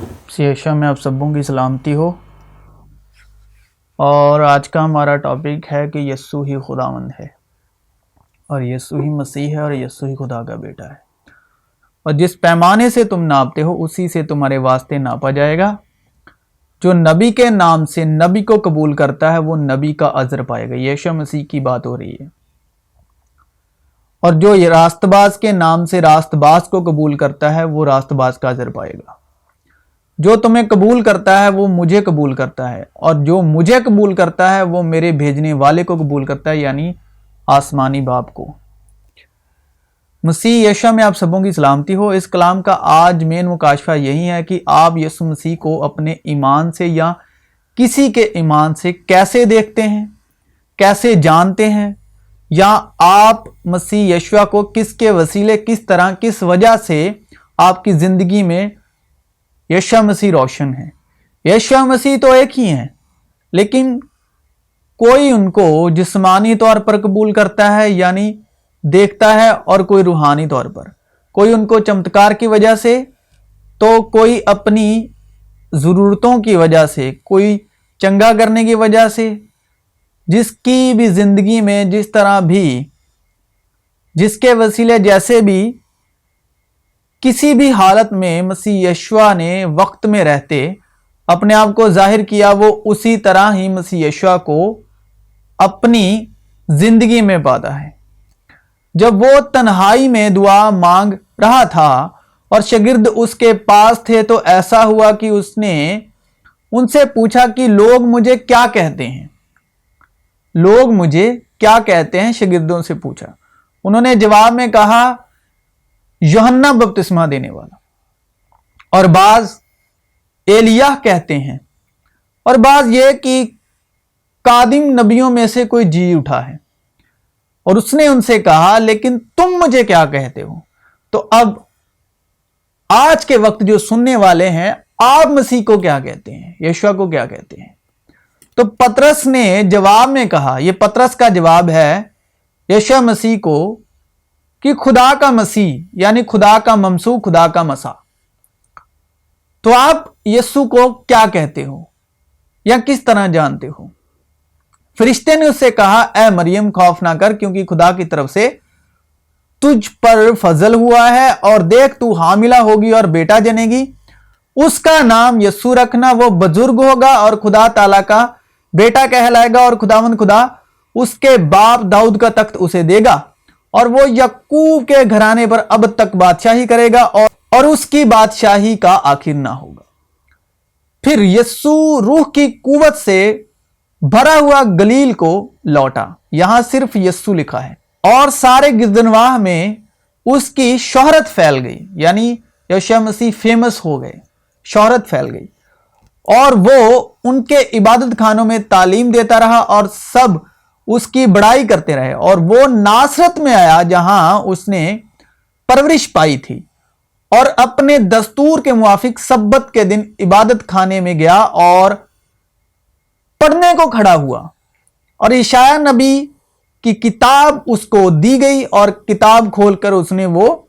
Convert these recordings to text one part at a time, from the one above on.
यीशु में आप सबों की सलामती हो। और आज का हमारा टॉपिक है कि यीशु ही खुदावंद है और यीशु ही मसीह है और यीशु ही खुदा का बेटा है। और जिस पैमाने से तुम नापते हो उसी से तुम्हारे वास्ते नापा जाएगा। जो नबी के नाम से नबी को कबूल करता है वो नबी का अजर पाएगा। यीशु मसीह की बात हो रही है। और जो रास्तबाज के नाम से रास्तबाज को कबूल करता है वो रास्तबाज का अजर पाएगा। जो तुम्हें कबूल करता है वो मुझे कबूल करता है और जो मुझे कबूल करता है वो मेरे भेजने वाले को कबूल करता है, यानी आसमानी बाप को। मसीह यीशु में आप सबों की सलामती हो। इस कलाम का आज मेन मुकाशफा यही है कि आप यीशु मसीह को अपने ईमान से या किसी के ईमान से कैसे देखते हैं, कैसे जानते हैं, या आप मसीह यीशु को किसके वसीले, किस तरह, किस वजह से आपकी जिंदगी में यीशु मसीह रोशन है। यीशु मसीह तो एक ही है, लेकिन कोई उनको जिस्मानी तौर पर कबूल करता है यानी देखता है, और कोई रूहानी तौर पर। कोई उनको चमत्कार की वजह से, तो कोई अपनी ज़रूरतों की वजह से, कोई चंगा करने की वजह से। जिसकी भी जिंदगी में जिस तरह भी, जिसके वसीले जैसे भी, किसी भी हालत में मसीह यीशु ने वक्त में रहते अपने आप को जाहिर किया, वो उसी तरह ही मसीह यीशु को अपनी जिंदगी में पाता है। जब वो तन्हाई में दुआ मांग रहा था और शागिर्द उसके पास थे, तो ऐसा हुआ कि उसने उनसे पूछा कि लोग मुझे क्या कहते हैं। लोग मुझे क्या कहते हैं, शागिर्दों से पूछा। उन्होंने जवाब में कहा, यूहन्ना बपतिस्मा देने वाला, और बाज एलिय्याह कहते हैं, और बाज ये कि कादिम नबियों में से कोई जी उठा है। और उसने उनसे कहा, लेकिन तुम मुझे क्या कहते हो। तो अब आज के वक्त जो सुनने वाले हैं, आप मसीह को क्या कहते हैं, यीशु को क्या कहते हैं। तो पतरस ने जवाब में कहा, यह पतरस का जवाब है यीशु मसीह को, कि खुदा का मसीह यानी खुदा का ममसू, खुदा का मसा। तो आप यीशु को क्या कहते हो या किस तरह जानते हो। फरिश्ते ने उससे कहा, ऐ मरियम खौफ ना कर, क्योंकि खुदा की तरफ से तुझ पर फजल हुआ है, और देख तू हामिला होगी और बेटा जनेगी। उसका नाम यीशु रखना। वो बुजुर्ग होगा और खुदा ताला का बेटा कहलाएगा, और खुदावंद खुदा उसके बाप दाऊद का तख्त उसे देगा, और वो यकूब के घराने पर अब तक बादशाही करेगा, और उसकी बादशाही का आखिर ना होगा। फिर यीशु रूह की कुवत से भरा हुआ गलील को लौटा। यहां सिर्फ यीशु लिखा है, और सारे गिरदनवाह में उसकी शोहरत फैल गई, यानी यीशु मसीह फेमस हो गए, शोहरत फैल गई। और वो उनके इबादत खानों में तालीम देता रहा, और सब उसकी बड़ाई करते रहे। और वो नासरत में आया, जहां उसने परवरिश पाई थी, और अपने दस्तूर के मुआफिक सब्बत के दिन इबादत खाने में गया और पढ़ने को खड़ा हुआ। और यशायाह नबी की किताब उसको दी गई, और किताब खोलकर उसने वो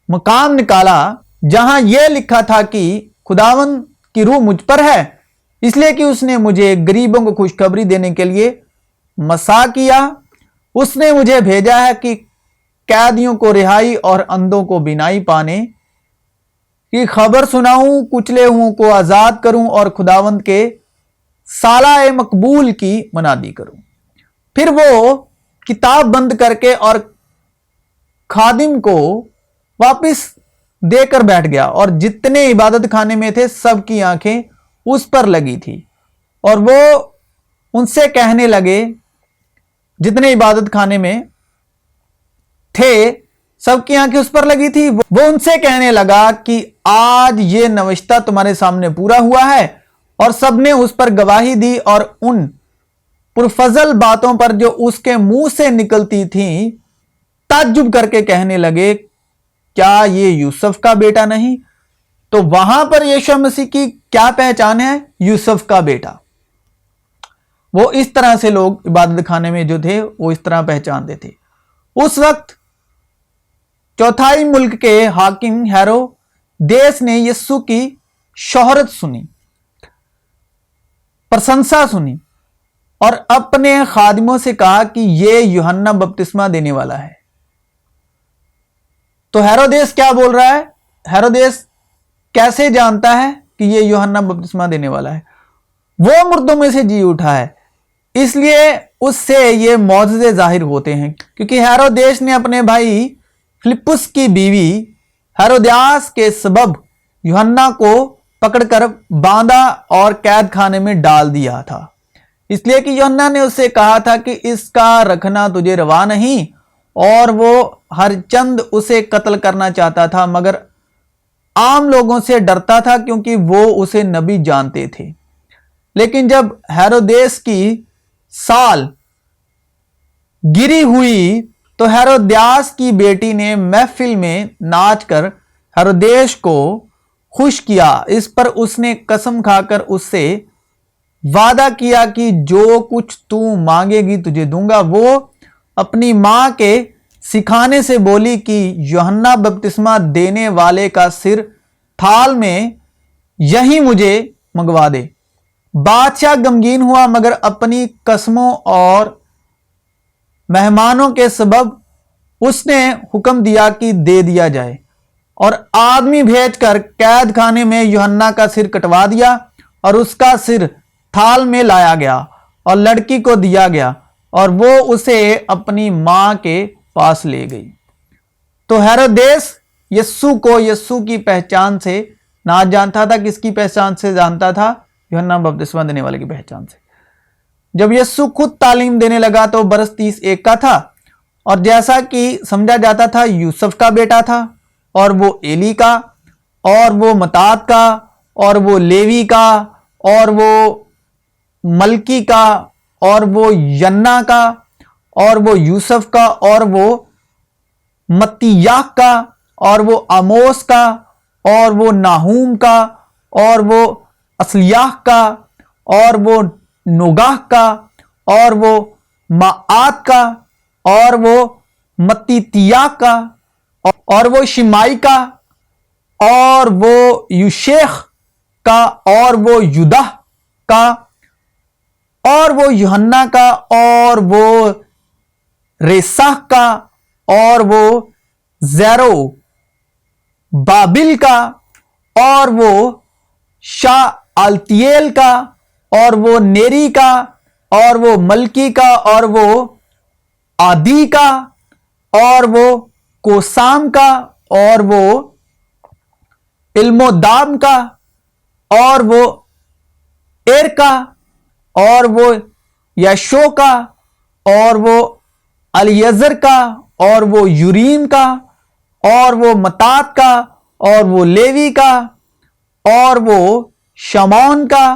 मकाम निकाला जहां यह लिखा था कि खुदावन की रूह मुझ पर है, इसलिए कि उसने मुझे गरीबों को खुशखबरी देने के लिए मसा किया। उसने मुझे भेजा है कि कैदियों को रिहाई और अंधों को बिनाई पाने की खबर सुनाऊं, कुचले हुओं को आजाद करूं, और खुदावंद के साला मकबूल की मनादी करूं। फिर वो किताब बंद करके और खादिम को वापस देकर बैठ गया, और जितने इबादत खाने में थे सबकी आंखें उस पर लगी थी। और वो उनसे कहने लगे, जितने इबादत खाने में थे सबकी आंखें उस पर लगी थी, वो उनसे कहने लगा कि आज ये नविश्ता तुम्हारे सामने पूरा हुआ है। और सबने उस पर गवाही दी, और उन पुरफजल बातों पर जो उसके मुंह से निकलती थीं ताज्जुब करके कहने लगे, क्या ये यूसुफ का बेटा नहीं। तो वहां पर यीशु मसीह की क्या पहचान है, यूसुफ का बेटा। वो इस तरह से लोग इबादत खाने में जो थे वो इस तरह पहचानते थे। उस वक्त चौथाई मुल्क के हाकिम हेरो देश ने यीशु की शोहरत सुनी, प्रशंसा सुनी और अपने खादिमों से कहा कि ये यूहन्ना बपतिस्मा देने वाला है। तो हेरोदेस क्या बोल रहा है? हेरोदेस कैसे जानता है कि ये यूहन्ना बपतिस्मा देने वाला है? वो मुर्दों में से जी उठा है, इसलिए उससे ये मौजज़े जाहिर होते हैं। क्योंकि हेरोदेस ने अपने भाई फिलिप्पुस की बीवी हेरोदियास के सबब यूहन्ना को पकड़कर बांधा और कैद खाने में डाल दिया था, इसलिए कि यूहन्ना ने उससे कहा था कि इसका रखना तुझे रवा नहीं, और वो हर चंद उसे कत्ल करना चाहता था, मगर आम लोगों से डरता था क्योंकि वो उसे नबी जानते थे। लेकिन जब हेरोदेस की साल गिरी हुई तो हेरोदियास की बेटी ने महफिल में नाचकर हेरोदेस को खुश किया। इस पर उसने कसम खाकर उससे वादा किया कि जो कुछ तू मांगेगी तुझे दूंगा। वो अपनी मां के सिखाने से बोली कि यूहन्ना बपतिस्मा देने वाले का सिर थाल में यही मुझे मंगवा दे। बादशाह गमगीन हुआ, मगर अपनी कसमों और मेहमानों के सबब उसने हुक्म दिया कि दे दिया जाए, और आदमी भेजकर कैद खाने में यूहन्ना का सिर कटवा दिया और उसका सिर थाल में लाया गया और लड़की को दिया गया और वो उसे अपनी मां के पास ले गई। तो हेरोदेस यस्सु की पहचान से ना जानता था। किसकी पहचान से जानता था? यूहन्ना बपतिस्मा देने वाले की पहचान से। जब यस्सु खुद तालीम देने लगा तो बरस 31 का था, और जैसा कि समझा जाता था यूसुफ का बेटा था, और वो एली का, और वो मतात का, और वो लेवी का, और वो मलकी का, और वो यन्ना का, और वो यूसुफ का, और वो मत्तियाह का, और वो आमोस का, और वो नाहूम का, और वो असलियाह का, और वो नोगाह का, और वो माआत का, और वो मत्तितिया का, और वो शिमाई का, और वो यूशेख का, और वो युदाह का, और वो यूहन्ना का, और वो रेसाह का, और वो ज़ेरो बाबिल का, और वो शाह अल्तियेल का, और वो नेरी का, और वो मलकी का, और वो आदी का, और वो कोसाम का, और वो इल्मोदाम का, और वो एर का, और वो यशो का, और वो अलियजर का, और वो यूरीम का, और वो मतात का, और वो लेवी का, और वो शमौन का,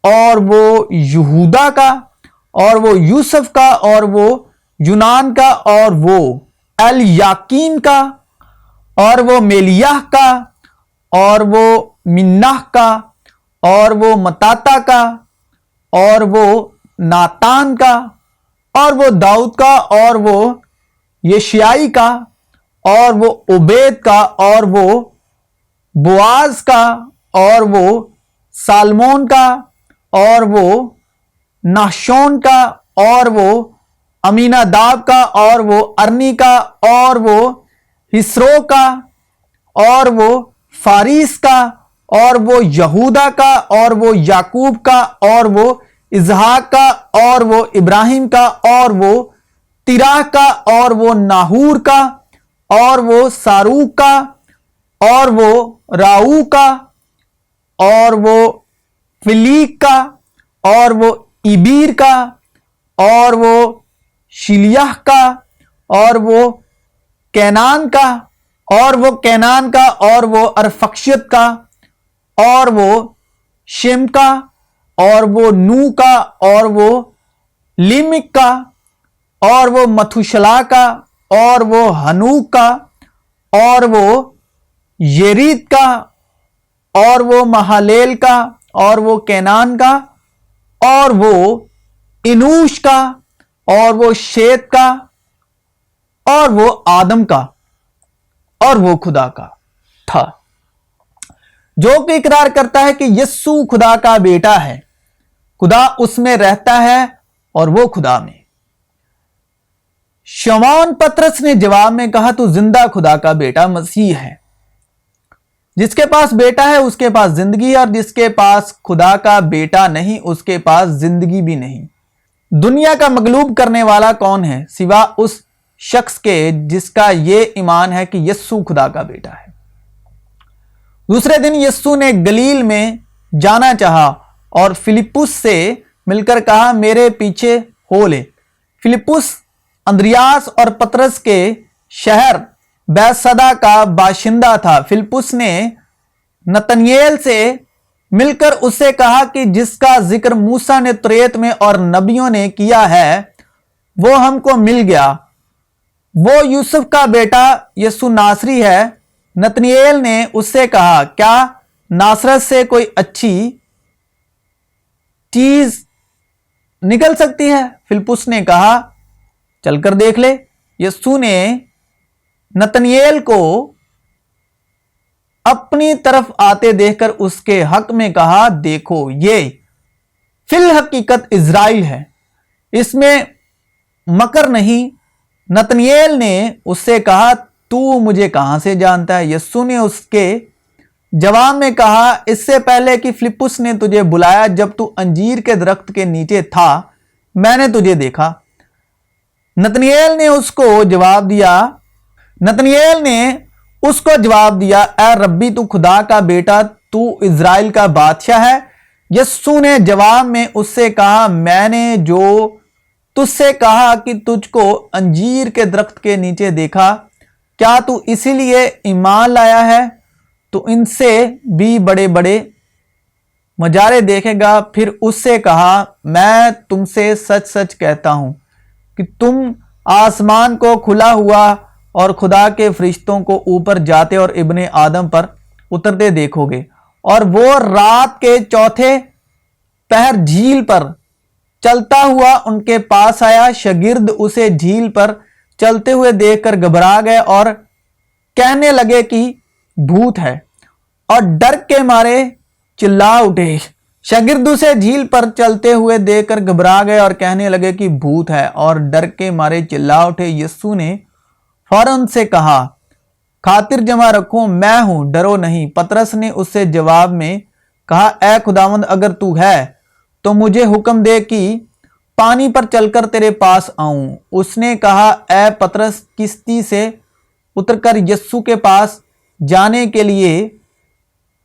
और वो यहूदा का, और वो यूसुफ का, और वो यूनान का, और वो एल याकीन का, और वो मेलियाह का, और वो मिन्नाह का, और वो मताता का, और वो नातान का, और वो दाऊद का, और वो यशियाई का, और वो उबैद का, और वो बोआज का, और वो सालमोन का, और वो नाशोन का, और वो अमीनादाब का, और वो अरनी का, और वो हिस्रो का, और वो फारिस का, और वो यहूदा का, और वो याकूब का, और वो इजहाक का, और वो इब्राहिम का, और वो तिराह का, और वो नाहूर का, और वो सारूक का, और वो राऊ का, और वो फिलीक का, और वो इबीर का, और वो शिलियाह का, और वो कैनान का, और वो कैनान का, और वो अरफक्षत का, और वो शेम का, और वो नू का, और वो लिमिक का, और वो मथुशला का, और वो हनूक का, और वो येरीत का, और वो महालेल का, और वो कैनान का, और वो इनूश का, और वो शेत का, और वो आदम का, और वो खुदा का था। جو کہ اقرار کرتا ہے کہ یسوع خدا کا بیٹا ہے، خدا اس میں رہتا ہے اور وہ خدا میں۔ شمعون پترس نے جواب میں کہا، تو زندہ خدا کا بیٹا مسیح ہے۔ جس کے پاس بیٹا ہے اس کے پاس زندگی ہے، اور جس کے پاس خدا کا بیٹا نہیں اس کے پاس زندگی بھی نہیں۔ دنیا کا مغلوب کرنے والا کون ہے سوا اس شخص کے جس کا یہ ایمان ہے کہ یسوع خدا کا بیٹا ہے۔ دوسرے دن یسوع نے گلیل میں جانا چاہا اور فلپس سے مل کر کہا، میرے پیچھے ہو لے۔ فلپس اندریاس اور پترس کے شہر بیتسیدا کا باشندہ تھا۔ فلپس نے نتنیل سے مل کر اس سے کہا کہ جس کا ذکر موسیٰ نے توریت میں اور نبیوں نے کیا ہے وہ ہم کو مل گیا، وہ یوسف کا بیٹا یسوع ناصری ہے۔ نتنیل نے اس سے کہا، کیا ناصرت سے کوئی اچھی چیز نکل سکتی ہے؟ فلپس نے کہا، چل کر دیکھ لے۔ یسوع نے نتنیل کو اپنی طرف آتے دیکھ کر اس کے حق میں کہا، دیکھو یہ فی الحقیقت اسرائیل ہے، اس میں مکر نہیں۔ نتنیل نے اس سے کہا، تو مجھے کہاں سے جانتا ہے؟ یسوع نے اس کے جواب میں کہا، اس سے پہلے کہ فلپس نے تجھے بلایا، جب تو انجیر کے درخت کے نیچے تھا میں نے تجھے دیکھا۔ نتنیل نے اس کو جواب دیا، اے ربی تو خدا کا بیٹا، تو اسرائیل کا بادشاہ ہے۔ یسوع نے جواب میں اس سے کہا، میں نے جو تجھ سے کہا کہ تجھ کو انجیر کے درخت کے نیچے دیکھا، کیا تو اسی لیے ایمان لایا ہے؟ تو ان سے بھی بڑے بڑے مجارے دیکھے گا۔ پھر اس سے کہا، میں تم سے سچ سچ کہتا ہوں کہ تم آسمان کو کھلا ہوا اور خدا کے فرشتوں کو اوپر جاتے اور ابن آدم پر اترتے دیکھو گے۔ اور وہ رات کے چوتھے پہر جھیل پر چلتا ہوا ان کے پاس آیا۔ شاگرد اسے جھیل پر چلتے ہوئے دیکھ کر گھبرا گئے اور کہنے لگے کہ بھوت ہے، اور ڈر کے مارے چلا اٹھے۔ شاگرد اسے جھیل پر چلتے ہوئے دیکھ کر گھبرا گئے اور کہنے لگے کہ بھوت ہے، اور ڈر کے مارے چلا اٹھے۔ یسوع نے فوراً سے کہا، خاطر جمع رکھو، میں ہوں، ڈرو نہیں۔ پترس نے اس سے جواب میں کہا، اے خداوند، اگر تو ہے تو مجھے حکم دے کہ پانی پر چل کر تیرے پاس آؤں۔ اس نے کہا، اے پترس، کشتی سے اتر کر یسوع کے پاس جانے کے لیے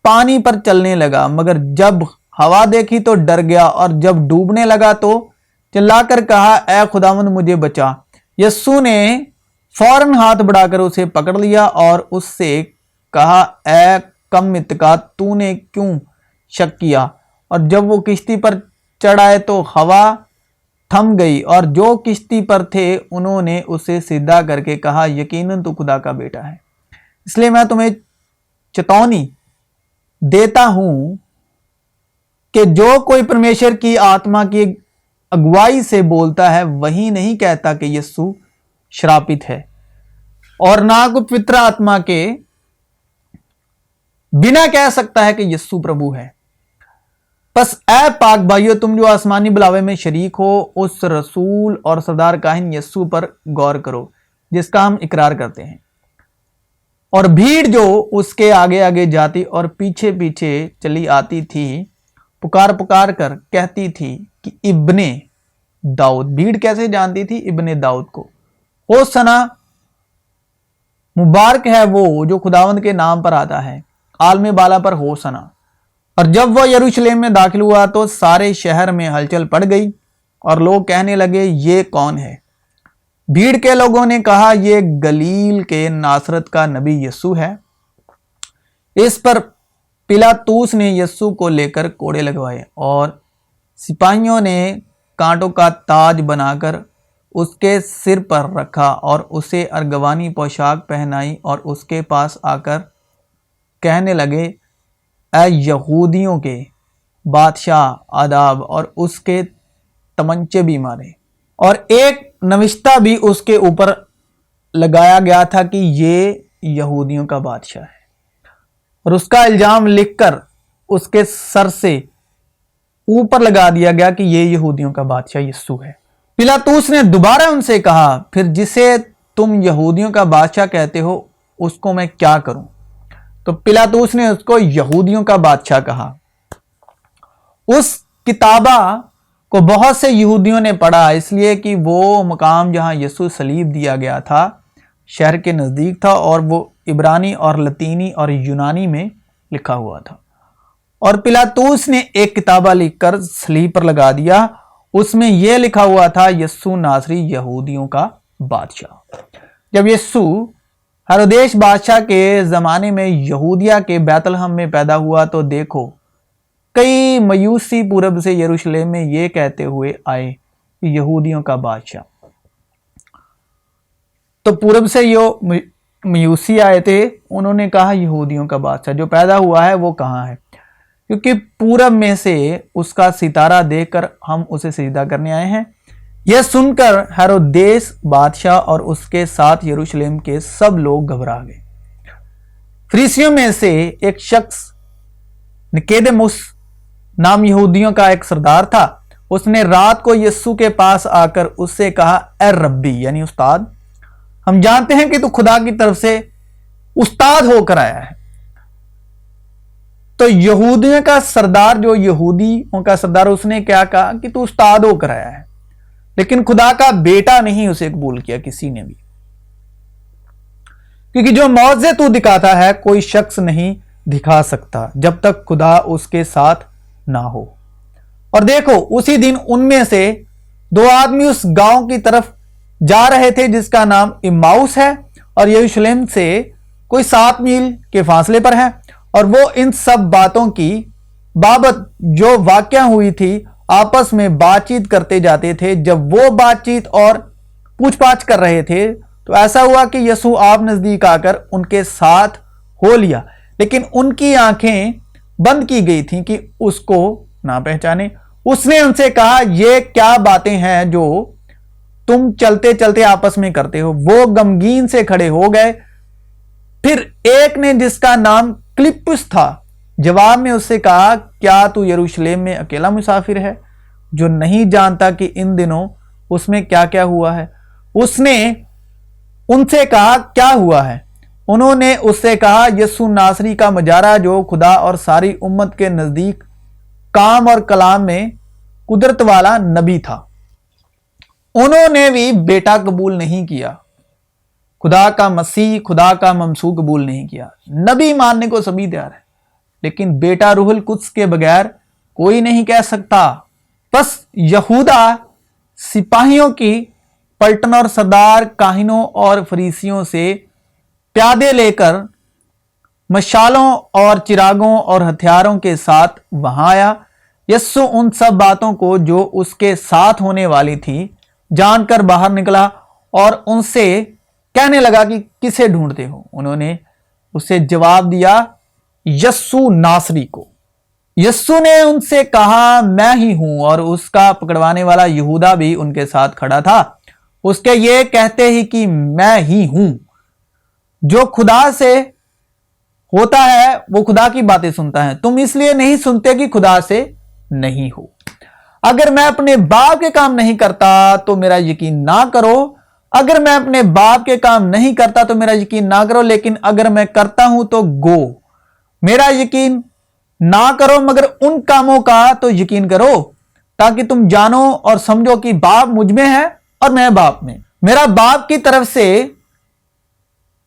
پانی پر چلنے لگا، مگر جب ہوا دیکھی تو ڈر گیا، اور جب ڈوبنے لگا تو چلا کر کہا، اے خداوند مجھے بچا۔ یسوع نے فوراً ہاتھ بڑھا کر اسے پکڑ لیا اور اس سے کہا، اے کم اتقاء، تو نے کیوں شک کیا؟ اور جب وہ کشتی پر چڑھ آئے تو ہوا تھم گئی، اور جو کشتی پر تھے انہوں نے اسے سیدھا کر کے کہا، یقیناً تو خدا کا بیٹا ہے۔ اس لیے میں تمہیں چتونی دیتا ہوں کہ جو کوئی پرمیشر کی آتما کی اگوائی سے بولتا ہے وہی نہیں کہتا کہ یسوع شراپت ہے، اور نہ کوئی پوتر آتما کے بنا کہہ سکتا ہے کہ یسوع پربھو ہے۔ پس اے پاک بھائیو، تم جو آسمانی بلاوے میں شریک ہو، اس رسول اور سردار کاہن یسوع پر غور کرو جس کا ہم اقرار کرتے ہیں۔ اور بھیڑ جو اس کے آگے آگے جاتی اور پیچھے پیچھے چلی آتی تھی پکار پکار کر کہتی تھی کہ ابن داؤد۔ بھیڑ کیسے جانتی تھی ابن داؤد کو؟ ہوسنا، مبارک ہے وہ جو خداوند کے نام پر آتا ہے، عالم بالا پر ہوسنا۔ اور جب وہ یروشلم میں داخل ہوا تو سارے شہر میں ہلچل پڑ گئی، اور لوگ کہنے لگے، یہ کون ہے؟ بھیڑ کے لوگوں نے کہا، یہ گلیل کے ناصرت کا نبی یسوع ہے۔ اس پر پلاطوس نے یسوع کو لے کر کوڑے لگوائے، اور سپاہیوں نے کانٹوں کا تاج بنا کر اس کے سر پر رکھا، اور اسے ارغوانی پوشاک پہنائی، اور اس کے پاس آ کر کہنے لگے، اے یہودیوں کے بادشاہ، آداب۔ اور اس کے تمنچے بھی مارے، اور ایک نوشتہ بھی اس کے اوپر لگایا گیا تھا کہ یہ یہودیوں کا بادشاہ ہے۔ और उसका इल्जाम लिखकर उसके सर से ऊपर लगा दिया गया कि ये यहूदियों का बादशाह यीशु है। पिलातुस ने दोबारा उनसे कहा, फिर जिसे तुम यहूदियों का बादशाह कहते हो उसको मैं क्या करूं? तो पिलातुस ने उसको यहूदियों का बादशाह कहा। उस किताबा को बहुत से यहूदियों ने पढ़ा, इसलिए कि वो मकाम जहां यीशु सलीब दिया गया था शहर के नज़दीक था और वो इब्रानी और लतीनी और यूनानी में लिखा हुआ था। और पिलातुस ने एक किताबा लिखकर सलीब पर लगा दिया, उसमें यह लिखा हुआ था, यीशु नासरी यहूदियों का बादशाह। जब यीशु हेरोदेस बादशाह के ज़माने में यहूदिया के बैतलहम में पैदा हुआ तो देखो कई मयूसी पूरब से यरूशलेम में ये कहते हुए आए कि यहूदियों का बादशाह। तो पूरब से जो मयूसी आए थे उन्होंने कहा यहूदियों का बादशाह जो पैदा हुआ है वो कहाँ है, क्योंकि पूरब में से उसका सितारा देखकर हम उसे सजदा करने आए हैं। यह सुनकर हेरोदेस बादशाह और उसके साथ यरूशलेम के सब लोग घबरा गए। फरीसियों में से एक शख्स निकोदेमुस नाम यहूदियों का एक सरदार था। उसने रात को यीशु के पास आकर उससे कहा, ए रब्बी यानी उस्ताद, हम जानते हैं कि तू खुदा की तरफ से उस्ताद होकर आया है। तो यहूदियों का सरदार, जो यहूदियों का सरदार, उसने क्या कहा कि तू उस्ताद होकर आया है, लेकिन खुदा का बेटा नहीं उसे कबूल किया किसी ने भी, क्योंकि जो मौजे तू दिखाता है कोई शख्स नहीं दिखा सकता जब तक खुदा उसके साथ ना हो। और देखो उसी दिन उनमें से दो आदमी उस गांव की तरफ जा रहे थे जिसका नाम इम्माउस है और यरूशलेम से कोई 7 मील के फासले पर है। और वो इन सब बातों की बाबत जो वाकया हुई थी आपस में बातचीत करते जाते थे। जब वो बातचीत और पूछताछ कर रहे थे तो ऐसा हुआ कि यीशु आप नजदीक आकर उनके साथ हो लिया, लेकिन उनकी आंखें बंद की गई थी कि उसको ना पहचाने। उसने उनसे कहा, ये क्या बातें हैं जो तुम चलते चलते आपस में करते हो? वो गमगीन से खड़े हो गए। फिर एक ने जिसका नाम क्लिपुस था जवाब में उससे कहा, क्या तू यरूशलेम में अकेला मुसाफिर है जो नहीं जानता कि इन दिनों उसमें क्या क्या हुआ है? उसने उनसे कहा, क्या हुआ है? उन्होंने उससे कहा, यीशु नासरी का मजारा जो खुदा और सारी उम्मत के नजदीक काम और कलाम में कुदरत वाला नबी था। उन्होंने भी बेटा कबूल नहीं किया, खुदा का मसीह, खुदा का ममसू कबूल नहीं किया। नबी मानने को सभी तैयार है, लेकिन बेटा रूहुल कुद्स के बगैर कोई नहीं कह सकता। बस यहूदा सिपाहियों की पलटन और सरदार काहिनों और फरीसियों से प्यादे लेकर मशालों और चिरागों और हथियारों के साथ वहां आया। यीशु उन सब बातों को जो उसके साथ होने वाली थी जानकर बाहर निकला और उनसे कहने लगा कि किसे ढूंढते हो? उन्होंने उसे जवाब दिया, यीशु नासरी को। यीशु ने उनसे कहा, मैं ही हूं। और उसका पकड़वाने वाला यहूदा भी उनके साथ खड़ा था। उसके ये कहते ही कि मैं ही हूं। जो खुदा से होता है वो खुदा की बातें सुनता है, तुम इसलिए नहीं सुनते कि खुदा से नहीं हो। अगर मैं अपने बाप के काम नहीं करता तो मेरा यकीन ना करो। अगर मैं अपने बाप के काम नहीं करता तो मेरा यकीन ना करो, लेकिन अगर मैं करता हूं तो गो मेरा यकीन ना करो, मगर उन कामों का तो यकीन करो, ताकि तुम जानो और समझो कि बाप मुझ में है और मैं बाप में। मेरा बाप की तरफ से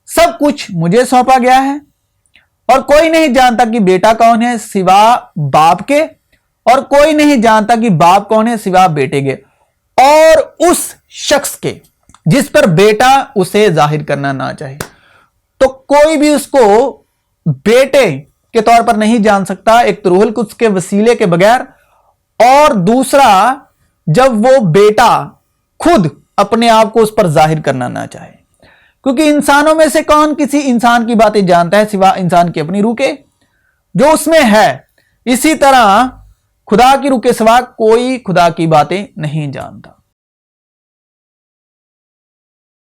सब कुछ मुझे सौंपा गया है और कोई नहीं जानता कि बेटा कौन है सिवा बाप के, और कोई नहीं जानता कि बाप कौन है सिवा बेटे के और उस शख्स के जिस पर बेटा उसे जाहिर करना ना चाहे। तो कोई भी उसको बेटे के तौर पर नहीं जान सकता, एक तो रूहुल कुद्स के वसीले के बगैर, और दूसरा जब वो बेटा खुद अपने आप को उस पर जाहिर करना ना चाहे। क्योंकि इंसानों में से कौन किसी इंसान की बातें जानता है सिवा इंसान की अपनी रूह के जो उसमें है। इसी तरह खुदा की रूह के सिवा कोई खुदा की बातें नहीं जानता।